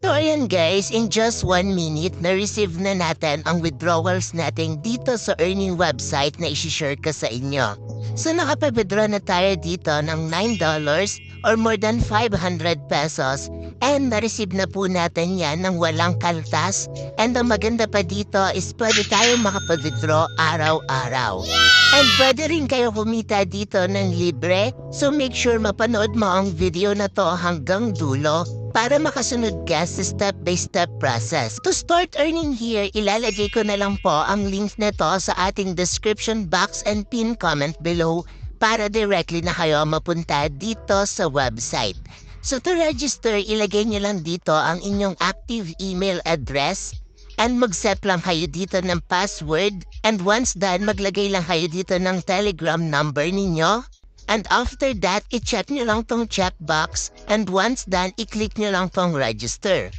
So ayan guys, in just 1 minute, na-receive na natin ang withdrawals natin dito sa earning website na isi-share ko sa inyo. So nakapag-withdraw na tayo dito ng $9 or more than 500 pesos and na-receive na po natin yan ng walang kaltas. And ang maganda pa dito is pwede tayong makapag-withdraw araw-araw. And pwede rin kayo kumita dito ng libre, so make sure mapanood mo ang video na to hanggang dulo para makasunod ka sa step-by-step process. To start earning here, ilalagay ko na lang po ang link nito sa ating description box and pin comment below para directly na kayo mapunta dito sa website. So to register, ilagay niyo lang dito ang inyong active email address and mag-set lang kayo dito ng password, and once done, maglagay lang kayo dito ng Telegram number ninyo. And after that, i-check nyo lang tong checkbox, and once done, i-click nyo lang tong register.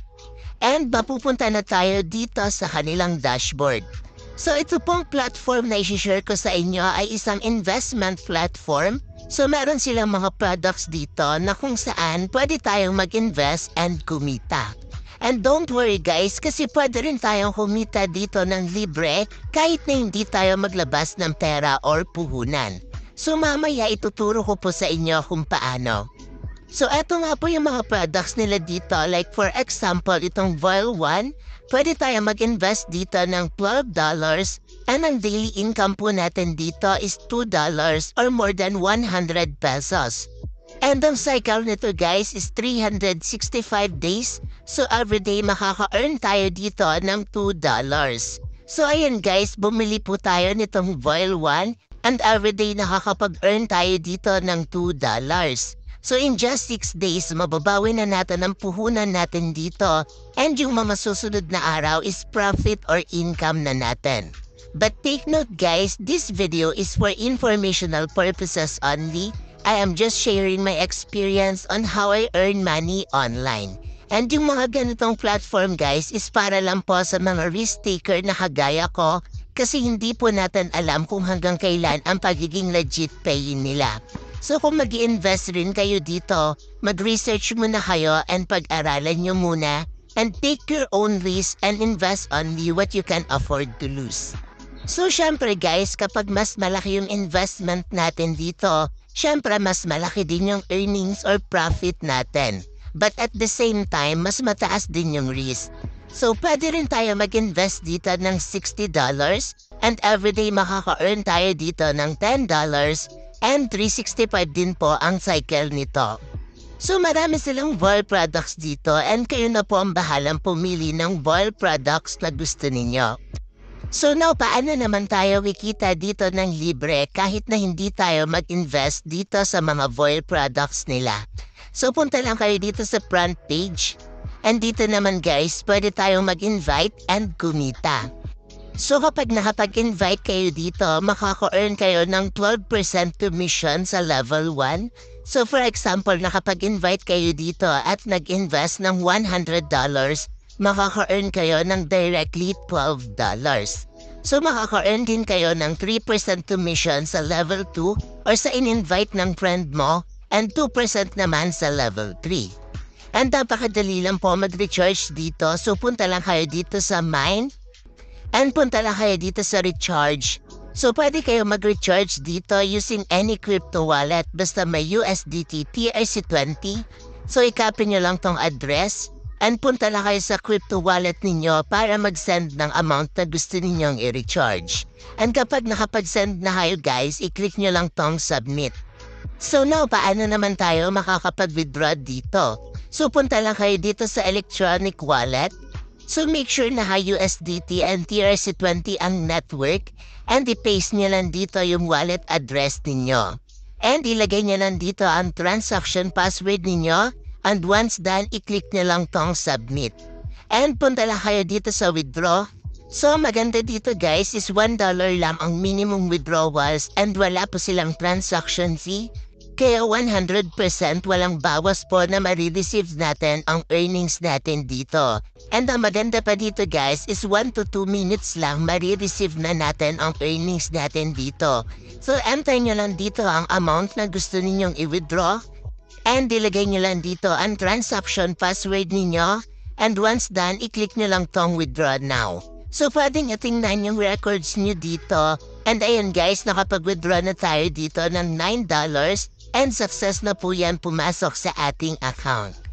And mapupunta na tayo dito sa kanilang dashboard. So ito pong platform na i-share ko sa inyo ay isang investment platform. So meron silang mga products dito na kung saan pwede tayong mag-invest and kumita. And don't worry guys, kasi pwede rin tayong kumita dito ng libre kahit na hindi tayo maglabas ng pera or puhunan. So mamaya ituturo ko po sa inyo kung paano. So eto nga po yung mga products nila dito, like for example itong Voil 1, pwede tayo mag-invest dito ng $12 and ang daily income po natin dito is $2 or more than 100 pesos. And ang cycle nito guys is 365 days, so everyday makaka-earn tayo dito ng $2. So ayan guys, bumili po tayo nitong Voil 1 and everyday nakakapag-earn tayo dito ng $2. So in just 6 days, mababawi na natin ang puhunan natin dito and yung mga susunod na araw is profit or income na natin. But take note guys, this video is for informational purposes only. I am just sharing my experience on how I earn money online. And yung mga ganitong platform guys is para lang po sa mga risk taker na kagaya ko, kasi hindi po natin alam kung hanggang kailan ang pagiging legit payin nila. So kung mag-i-invest rin kayo dito, mag-research muna kayo and pag-aralan nyo muna and take your own risk and invest only what you can afford to lose. So syempre guys, kapag mas malaki yung investment natin dito, syempre mas malaki din yung earnings or profit natin. But at the same time, mas mataas din yung risk. So, pwede rin tayo mag-invest dito ng $60 and everyday makaka-earn tayo dito ng $10 and 365 din po ang cycle nito. So, marami silang Voil products dito and kayo na po ang bahalang pumili ng Voil products na gusto ninyo. So now, paano naman tayo kikita dito ng libre kahit na hindi tayo mag-invest dito sa mga Voil products nila? So punta lang kayo dito sa front page. And dito naman guys, pwede tayong mag-invite and kumita. So kapag nakapag-invite kayo dito, makaka-earn kayo ng 12% commission sa level 1. So for example, nakapag-invite kayo dito at nag-invest ng $100, makaka-earn kayo ng directly $12. So makaka-earn din kayo ng 3% commission sa level 2 or sa in-invite ng friend mo and 2% naman sa level 3. And napakadali lang po mag-recharge dito. So punta lang kayo dito sa mine and punta lang kayo dito sa recharge. So pwede kayo mag-recharge dito using any crypto wallet basta may USDT TRC20. So i-copy nyo lang tong address and punta lang kayo sa crypto wallet ninyo para mag-send ng amount na gusto ninyong i-recharge. And kapag nakapag-send na kayo guys, i-click nyo lang tong submit. So now, paano naman tayo makakapag-withdraw dito? So punta lang kayo dito sa electronic wallet. So make sure na USDT and TRC20 ang network and i-paste nyo lang dito yung wallet address ninyo. And ilagay nyo lang dito ang transaction password ninyo. And once done, i-click nyo lang tong submit. And punta lang kayo dito sa withdraw. So maganda dito guys is $1 lang ang minimum withdrawals and wala po silang transaction fee. Kaya 100% walang bawas po na marireceive natin ang earnings natin dito. And ang maganda pa dito guys is 1 to 2 minutes lang marireceive na natin ang earnings natin dito. So enter nyo lang dito ang amount na gusto ninyong i-withdraw. And ilagay nyo lang dito ang transaction password ninyo. And once done, i-click nyo lang tong withdraw now. So pwedeng tingnan yung records nyo dito. And ayun guys, nakapag-withdraw na tayo dito ng $9 and success na po yan pumasok sa ating account.